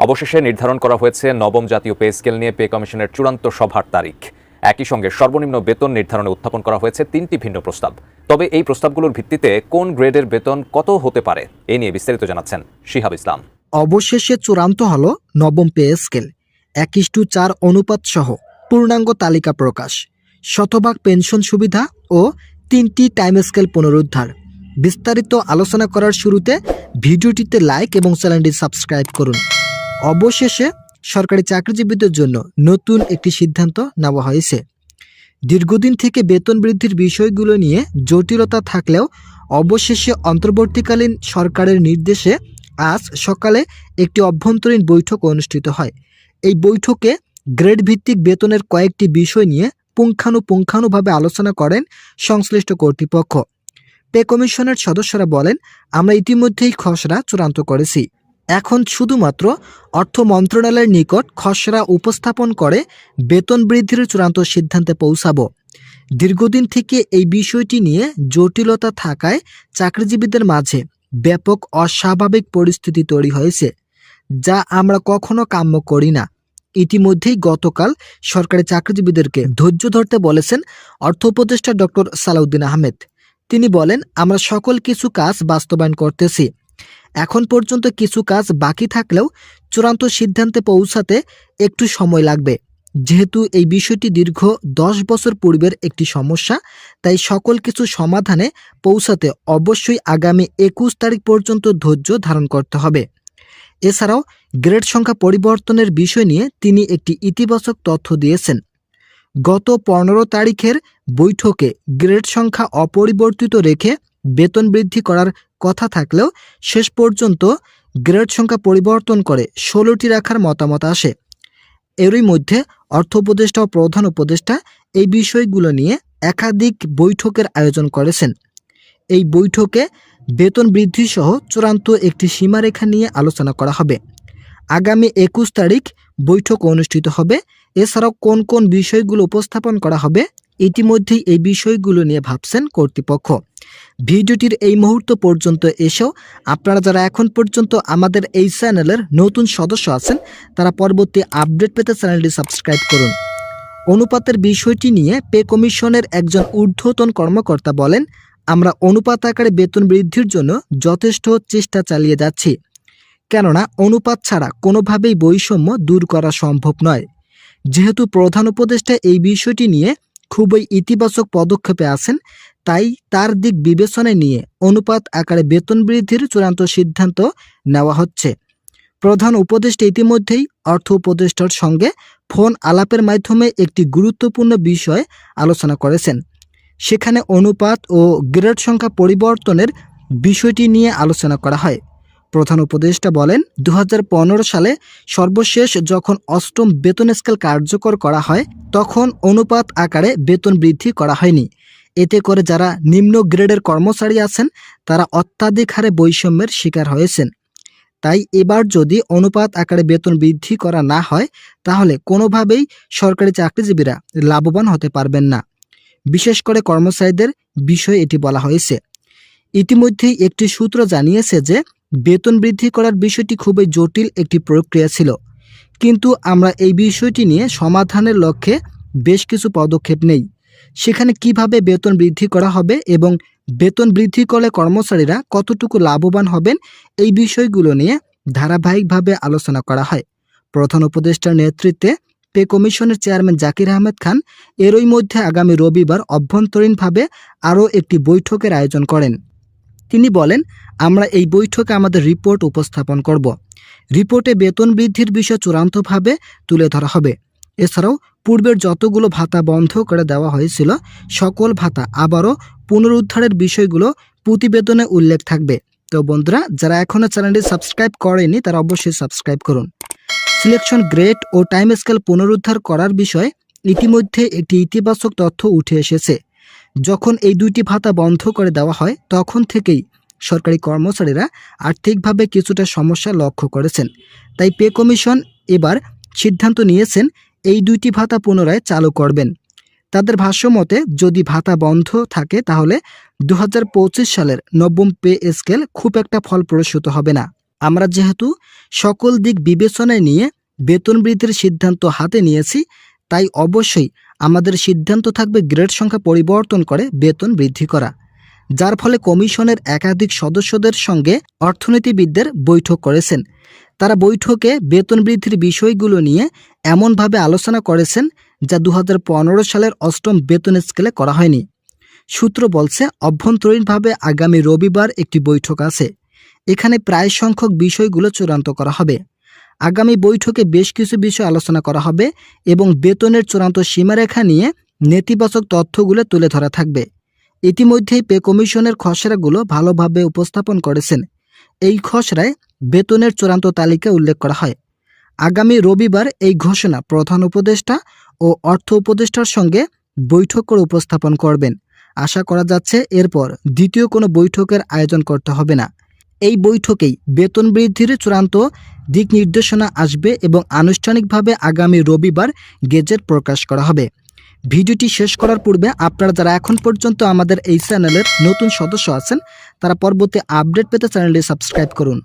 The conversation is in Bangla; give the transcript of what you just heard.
অবশেষে নির্ধারণ করা হয়েছে নবম জাতীয় পে স্কেল নিয়ে পে কমিশনের চূড়ান্ত সভার তারিখ। একই সঙ্গে সর্বনিম্ন বেতন নির্ধারণে উত্থাপন করা হয়েছে 3টি ভিন্ন প্রস্তাব। তবে এই প্রস্তাবগুলোর ভিত্তিতে কোন গ্রেডের বেতন কত হতে পারে এ নিয়ে বিস্তারিত জানাচ্ছেন শিহাব ইসলাম। অবশেষে চূড়ান্ত হল নবম পে স্কেল 1:4 অনুপাত সহ পূর্ণাঙ্গ তালিকা প্রকাশ, শতভাগ পেনশন সুবিধা ও 3টি টাইম স্কেল পুনরুদ্ধার। বিস্তারিত আলোচনা করার শুরুতে ভিডিওটিতে লাইক এবং চ্যানেলটি সাবস্ক্রাইব করুন। অবশেষে সরকারি চাকরিজীবীদের জন্য নতুন একটি সিদ্ধান্ত নেওয়া হয়েছে। দীর্ঘদিন থেকে বেতন বৃদ্ধির বিষয়গুলো নিয়ে জটিলতা থাকলেও অবশেষে অন্তর্বর্তীকালীন সরকারের নির্দেশে আজ সকালে একটি অভ্যন্তরীণ বৈঠক অনুষ্ঠিত হয়। এই বৈঠকে গ্রেড ভিত্তিক বেতনের কয়েকটি বিষয় নিয়ে পুঙ্খানুপুঙ্খানুভাবে আলোচনা করেন সংশ্লিষ্ট কর্তৃপক্ষ। পে কমিশনের সদস্যরা বলেন, আমরা ইতিমধ্যেই খসড়া চূড়ান্ত করেছি, এখন শুধুমাত্র অর্থ মন্ত্রণালয়ের নিকট খসড়া উপস্থাপন করে বেতন বৃদ্ধির চূড়ান্ত সিদ্ধান্তে পৌঁছাবো। দীর্ঘদিন থেকে এই বিষয়টি নিয়ে জটিলতা থাকায় চাকরিজীবীদের মাঝে ব্যাপক অস্বাভাবিক পরিস্থিতি তৈরি হয়েছে, যা আমরা কখনো কাম্য করি না। ইতিমধ্যেই গতকাল সরকারি চাকরিজীবীদেরকে ধৈর্য ধরতে বলেছেন অর্থ উপদেষ্টা ডক্টর সালাউদ্দিন আহমেদ। তিনি বলেন, আমরা সকল কিছু কাজ বাস্তবায়ন করতেছি। এখন পর্যন্ত কিছু কাজ বাকি থাকলেও চূড়ান্ত সিদ্ধান্তে পৌঁছাতে একটু সময় লাগবে। যেহেতু এই বিষয়টি দীর্ঘ 10 বছর পূর্বের একটি সমস্যা, তাই সকল কিছু সমাধানে পৌঁছাতে অবশ্যই আগামী 21 তারিখ পর্যন্ত ধৈর্য ধারণ করতে হবে। এছাড়াও গ্রেড সংখ্যা পরিবর্তনের বিষয় নিয়ে তিনি একটি ইতিবাচক তথ্য দিয়েছেন। গত 15 তারিখের বৈঠকে গ্রেড সংখ্যা অপরিবর্তিত রেখে বেতন বৃদ্ধি করার কথা থাকলেও শেষ পর্যন্ত গ্রেড সংখ্যা পরিবর্তন করে 16টি রাখার মতামত আসে। এরই মধ্যে অর্থ উপদেষ্টা ও প্রধান উপদেষ্টা এই বিষয়গুলো নিয়ে একাধিক বৈঠকের আয়োজন করেছেন। এই বৈঠকে বেতন বৃদ্ধি সহ চূড়ান্ত একটি সীমারেখা নিয়ে আলোচনা করা হবে। আগামী 21 তারিখ বৈঠক অনুষ্ঠিত হবে। এছাড়াও কোন কোন বিষয়গুলো উপস্থাপন করা হবে ইতিমধ্যেই এই বিষয়গুলো নিয়ে ভাবছেন কর্তৃপক্ষ। ভিডিওটির এই মুহূর্ত পর্যন্ত এসেও আপনারা যারা এখন পর্যন্ত আমাদের এই চ্যানেলের নতুন সদস্য আছেন, তারা পরবর্তী আপডেট পেতে চ্যানেলটি সাবস্ক্রাইব করুন। অনুপাতের বিষয়টি নিয়ে পে কমিশনের একজন ঊর্ধ্বতন কর্মকর্তা বলেন, আমরা অনুপাত আকারে বেতন বৃদ্ধির জন্য যথেষ্ট চেষ্টা চালিয়ে যাচ্ছি, কেননা অনুপাত ছাড়া কোনোভাবেই বৈষম্য দূর করা সম্ভব নয়। যেহেতু প্রধান উপদেষ্টা এই বিষয়টি নিয়ে খুবই ইতিবাচক পদক্ষেপে আছেন, তাই তার দিক বিবেচনায় নিয়ে অনুপাত আকারে বেতন বৃদ্ধির চূড়ান্ত সিদ্ধান্ত নেওয়া হচ্ছে। প্রধান উপদেষ্টা ইতিমধ্যেই অর্থ উপদেষ্টার সঙ্গে ফোন আলাপের মাধ্যমে একটি গুরুত্বপূর্ণ বিষয় আলোচনা করেছেন। সেখানে অনুপাত ও গ্রেড সংখ্যা পরিবর্তনের বিষয়টি নিয়ে আলোচনা করা হয়। প্রধান উপদেষ্টা বলেন, 2015 সালে সর্বশেষ যখন 8ম বেতন স্কেল কার্যকর করা হয়, তখন অনুপাত আকারে বেতন বৃদ্ধি করা হয়নি। এতে করে যারা নিম্ন গ্রেডের কর্মচারী আছেন তারা অত্যাধিক হারে বৈষম্যের শিকার হয়েছেন। তাই এবার যদি অনুপাত আকারে বেতন বৃদ্ধি করা না হয়, তাহলে কোনোভাবেই সরকারি চাকরিজীবীরা লাভবান হতে পারবেন না। বিশেষ করে কর্মচারীদের বিষয়ে এটি বলা হয়েছে। ইতিমধ্যেই একটি সূত্র জানিয়েছে যে বেতন বৃদ্ধি করার বিষয়টি খুবই জটিল একটি প্রক্রিয়া ছিল, কিন্তু আমরা এই বিষয়টি নিয়ে সমাধানের লক্ষ্যে বেশ কিছু পদক্ষেপ নেই। সেখানে কিভাবে বেতন বৃদ্ধি করা হবে এবং বেতন বৃদ্ধি করলে কর্মচারীরা কতটুকু লাভবান হবেন, এই বিষয়গুলো নিয়ে ধারাবাহিকভাবে আলোচনা করা হয়। প্রধান উপদেষ্টার নেতৃত্বে পে কমিশনের চেয়ারম্যান জাকির আহমেদ খান এরই মধ্যে আগামী রবিবার অভ্যন্তরীণভাবে আরও একটি বৈঠকের আয়োজন করেন। তিনি বলেন, আমরা এই বৈঠকে আমাদের রিপোর্ট উপস্থাপন করব। রিপোর্টে বেতন বৃদ্ধির বিষয় চূড়ান্তভাবে তুলে ধরা হবে। এছাড়াও পূর্বের যতগুলো ভাতা বন্ধ করে দেওয়া হয়েছিল, সকল ভাতা আবারও পুনরুদ্ধারের বিষয়গুলো প্রতিবেদনে উল্লেখ থাকবে। তো বন্ধুরা, যারা এখনও চ্যানেলটি সাবস্ক্রাইব করেনি তারা অবশ্যই সাবস্ক্রাইব করুন। সিলেকশন গ্রেড ও টাইম স্কেল পুনরুদ্ধার করার বিষয়ে ইতিমধ্যে একটি ইতিবাচক তথ্য উঠে এসেছে। যখন এই দুইটি ভাতা বন্ধ করে দেওয়া হয়, তখন থেকেই সরকারি কর্মচারীরা আর্থিকভাবে কিছুটা সমস্যা লক্ষ্য করেছেন। তাই পে কমিশন এবার সিদ্ধান্ত নিয়েছেন এই দুইটি ভাতা পুনরায় চালু করবেন। তাদের ভাষ্যমতে যদি ভাতা বন্ধ থাকে তাহলে 2025 সালের নবম পে স্কেল খুব একটা ফলপ্রসূ হবে না। আমরা যেহেতু সকল দিক বিবেচনায় নিয়ে বেতন বৃদ্ধির সিদ্ধান্ত হাতে নিয়েছি, তাই অবশ্যই আমাদের সিদ্ধান্ত থাকবে গ্রেড সংখ্যা পরিবর্তন করে বেতন বৃদ্ধি করা। যার ফলে কমিশনের একাধিক সদস্যদের সঙ্গে অর্থনীতিবিদদের বৈঠক করেছেন। তারা বৈঠকে বেতন বৃদ্ধির বিষয়গুলো নিয়ে এমনভাবে আলোচনা করেছেন যা 2015 সালের 8ম বেতন স্কেলে করা হয়নি। সূত্র বলছে, অভ্যন্তরীণভাবে আগামী রবিবার একটি বৈঠক আছে। এখানে প্রায় সংখ্যক বিষয়গুলো চূড়ান্ত করা হবে। আগামী বৈঠকে বেশ কিছু বিষয় আলোচনা করা হবে এবং বেতনের চূড়ান্ত সীমারেখা নিয়ে নেতিবাচক তথ্যগুলো তুলে ধরা থাকবে। ইতিমধ্যেই পে কমিশনের খসড়াগুলো ভালোভাবে উপস্থাপন করেছেন। এই খসড়ায় বেতনের চূড়ান্ত তালিকা উল্লেখ করা হয়। আগামী রবিবার এই ঘোষণা প্রধান উপদেষ্টা ও অর্থ উপদেষ্টার সঙ্গে বৈঠক করে উপস্থাপন করবেন। আশা করা যাচ্ছে এরপর দ্বিতীয় কোনো বৈঠকের আয়োজন করতে হবে না। এই বৈঠকেই বেতন বৃদ্ধির চূড়ান্ত দিক নির্দেশনা আসবে এবং আনুষ্ঠানিকভাবে আগামী রবিবার গেজেট প্রকাশ করা হবে। ভিডিওটি শেষ করার পূর্বে আপনারা যারা এখন পর্যন্ত আমাদের এই চ্যানেলের নতুন সদস্য আছেন, তারা পরবর্তী আপডেট পেতে চ্যানেলটি সাবস্ক্রাইব করুন।